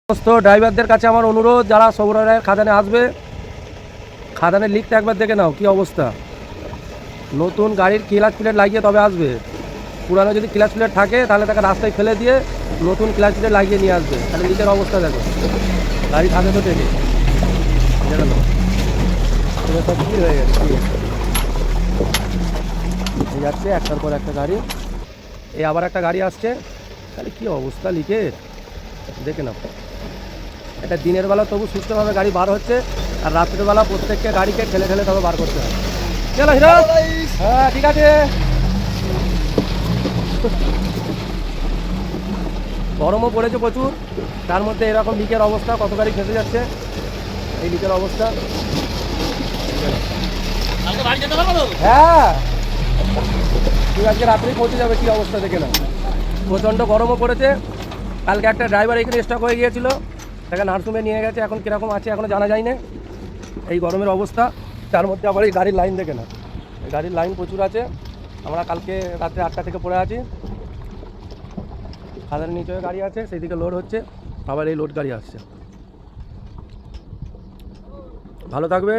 সমস্ত ড্রাইভারদের কাছে আমার অনুরোধ, যারা সবুর রায়ের খাদানে আসবে, খাদানের লিকটা একবার দেখে নাও কি অবস্থা। নতুন গাড়ির ক্লাচ প্লেট লাগিয়ে তবে আসবে। পুরানো যদি ক্লাচ প্লেট থাকে তাহলে তাকে রাস্তায় ফেলে দিয়ে নতুন ক্লাচ প্লেট লাগিয়ে নিয়ে আসবে। তাহলে লিকের অবস্থা দেখো, গাড়ি থাকে তো টেনে দেখে নাও সব কি হয়ে গেছে। এই যাচ্ছে একটার পর একটা গাড়ি, এই আবার একটা গাড়ি আসছে। তাহলে কী অবস্থা লিকের দেখে নাও। এটা দিনের বেলা তবু সুস্থভাবে গাড়ি বার হচ্ছে, আর রাত্রেবেলা প্রত্যেককে গাড়িকে ঠেলে ঠেলে তবে বার করতে হবে। চলো হিরো, হ্যাঁ ঠিক আছে। গরমও পড়েছে প্রচুর, তার মধ্যে এরকম লিকের অবস্থা, কত গাড়ি ফেসে যাচ্ছে এই লিকের অবস্থা। হ্যাঁ তুই আজকে রাত্রেই পৌঁছে যাবে, কী অবস্থা দেখে না। প্রচণ্ড গরমও পড়েছে। কালকে একটা ড্রাইভার এখানে স্টক হয়ে গিয়েছিল, তাকে নার্সিংহোমে নিয়ে গেছে, এখন কীরকম আছে এখনও জানা যায় না। এই গরমের অবস্থা, তার মধ্যে আবার এই গাড়ির লাইন দেখে না। এই গাড়ির লাইন প্রচুর আছে। আমরা কালকে রাত্রে 8টা থেকে পড়ে আছি। খাদার নিচে গাড়ি আছে, সেই দিকে লোড হচ্ছে, আবার এই লোড গাড়ি আসছে। ভালো থাকবে।